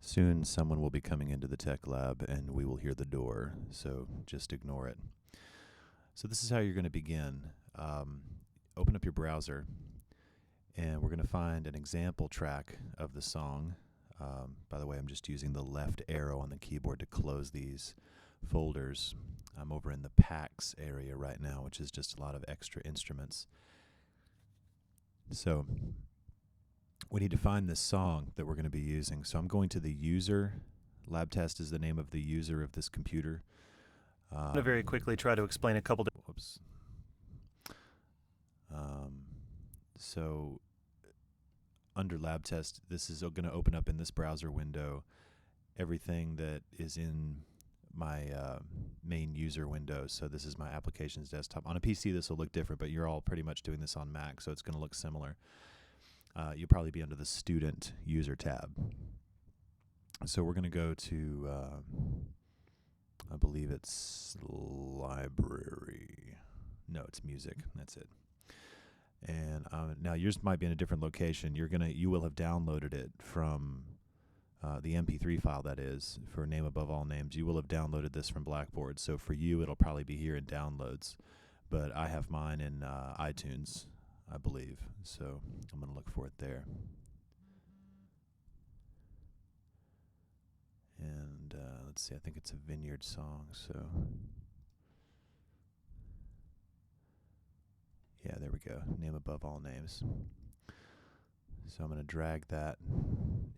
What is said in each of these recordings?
Soon someone will be coming into the tech lab and we will hear the door, so just ignore it. So this is how you're going to begin. Open up your browser, and we're going to find an example track of the song. By the way, I'm just using the left arrow on the keyboard to close these folders. I'm over in the packs area right now, which is just a lot of extra instruments. So we need to find this song that we're going to be using. So I'm going to the user. Lab test is the name of the user of this computer. I'm going to very quickly try to explain a couple. Whoops. So under lab test, this is going to open up in this browser window everything that is in my main user window. So this is my applications desktop. On a PC, this will look different, but you're all pretty much doing this on Mac, so it's going to look similar. You'll probably be under the student user tab. So we're going to go to, I believe it's library. No, it's music. That's it. And now yours might be in a different location. You will have downloaded it from the MP3 file, that is, for Name Above All Names. You will have downloaded this from Blackboard. So for you, it'll probably be here in downloads. But I have mine in iTunes, I believe. So I'm going to look for it there. And let's see, I think it's a Vineyard song. So yeah, there we go. Name Above All Names. So I'm going to drag that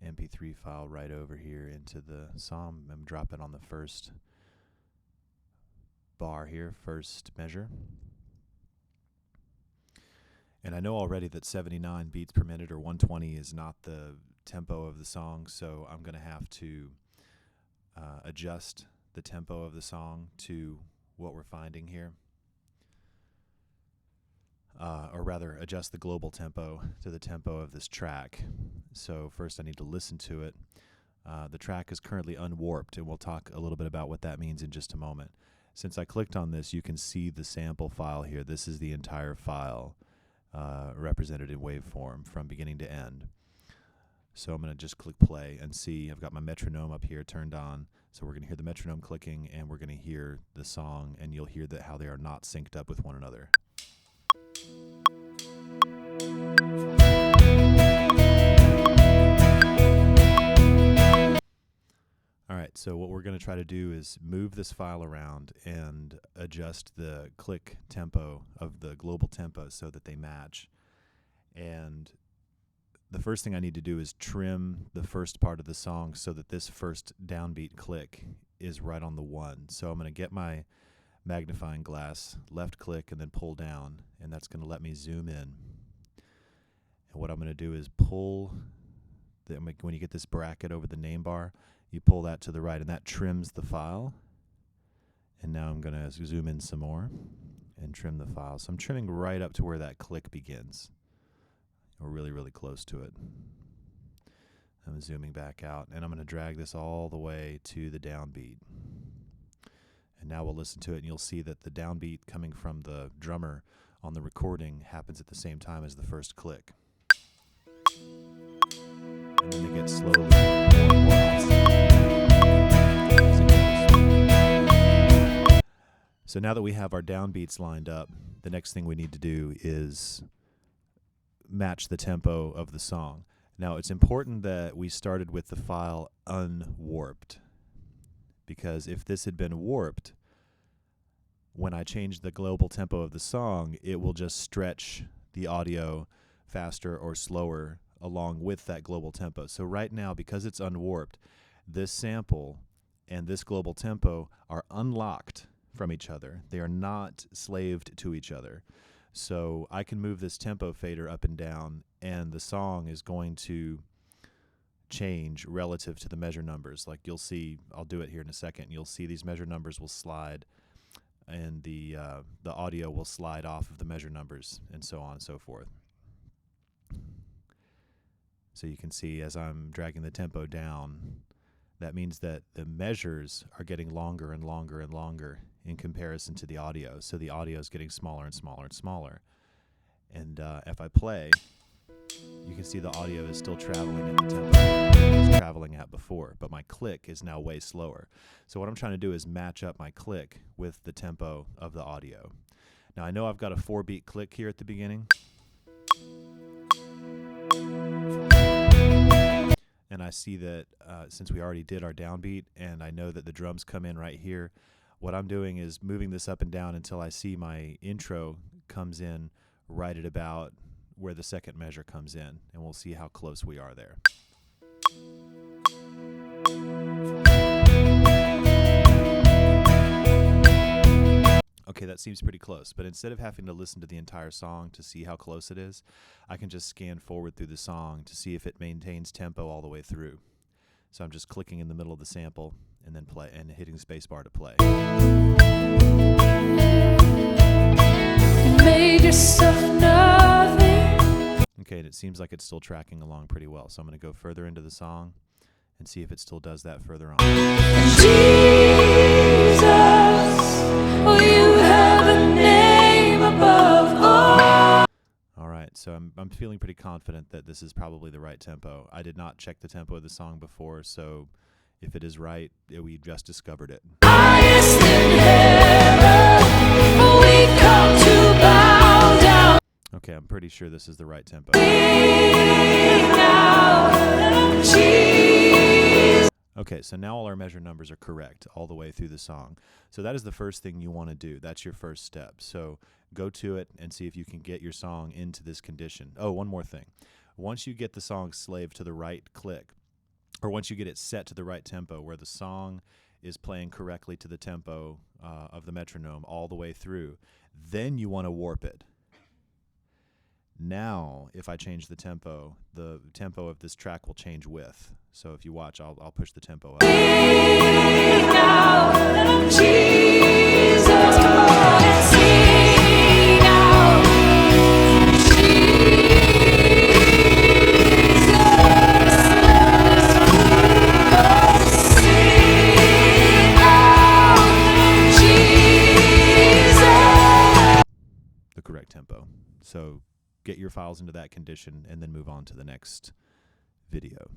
MP3 file right over here into the song and drop it on the first bar here, first measure. And I know already that 79 beats per minute or 120 is not the tempo of the song, so I'm going to have to adjust the tempo of the song to what we're finding here. Or rather, adjust the global tempo to the tempo of this track. So first I need to listen to it. The track is currently unwarped, and we'll talk a little bit about what that means in just a moment. Since I clicked on this, you can see the sample file here. This is the entire file represented in waveform from beginning to end. So I'm going to just click play and see. I've got my metronome up here turned on. So we're going to hear the metronome clicking, and we're going to hear the song, and you'll hear how they are not synced up with one another. All right, so what we're going to try to do is move this file around and adjust the click tempo of the global tempo so that they match. And the first thing I need to do is trim the first part of the song so that this first downbeat click is right on the 1. So I'm going to get my magnifying glass, left click, and then pull down, and that's going to let me zoom in. And what I'm going to do is pull, when you get this bracket over the name bar, you pull that to the right, and that trims the file. And now I'm going to zoom in some more and trim the file. So I'm trimming right up to where that click begins. We're really, really close to it. I'm zooming back out, and I'm going to drag this all the way to the downbeat. And now we'll listen to it, and you'll see that the downbeat coming from the drummer on the recording happens at the same time as the first click. And then they get slowly more and more awesome. So now that we have our downbeats lined up, the next thing we need to do is match the tempo of the song. Now, it's important that we started with the file unwarped, because if this had been warped, when I change the global tempo of the song, it will just stretch the audio faster or slower along with that global tempo. So right now, because it's unwarped, this sample and this global tempo are unlocked from each other. They are not slaved to each other. So I can move this tempo fader up and down, and the song is going to change relative to the measure numbers. Like you'll see, I'll do it here in a second. You'll see these measure numbers will slide, and the audio will slide off of the measure numbers, and so on and so forth. So you can see as I'm dragging the tempo down, that means that the measures are getting longer and longer and longer in comparison to the audio. So the audio is getting smaller and smaller and smaller. And if I play, you can see the audio is still traveling at the tempo it was traveling at before, but my click is now way slower. So what I'm trying to do is match up my click with the tempo of the audio. Now I know I've got a 4-beat click here at the beginning. And I see that since we already did our downbeat, and I know that the drums come in right here, what I'm doing is moving this up and down until I see my intro comes in right at about where the second measure comes in, and we'll see how close we are there. Okay, that seems pretty close, but instead of having to listen to the entire song to see how close it is, I can just scan forward through the song to see if it maintains tempo all the way through. So I'm just clicking in the middle of the sample and then play and hitting spacebar to play. Made yourself nothing. Okay, and it seems like it's still tracking along pretty well. So I'm going to go further into the song and see if it still does that further on. Jesus, oh, you have a name above all. All right, so I'm feeling pretty confident that this is probably the right tempo. I did not check the tempo of the song before, so if it is right, we just discovered it. Highest in heaven, we come to bow down. Okay, I'm pretty sure this is the right tempo. Okay, so now all our measure numbers are correct all the way through the song. So that is the first thing you want to do. That's your first step. So go to it and see if you can get your song into this condition. Oh, one more thing. Once you get the song slaved to the right click, or once you get it set to the right tempo where the song is playing correctly to the tempo of the metronome all the way through, then you want to warp it. Now, if I change the tempo of this track will change with. So if you watch, I'll push the tempo up. Jesus, come on and sing out. The correct tempo. So get your files into that condition and then move on to the next video.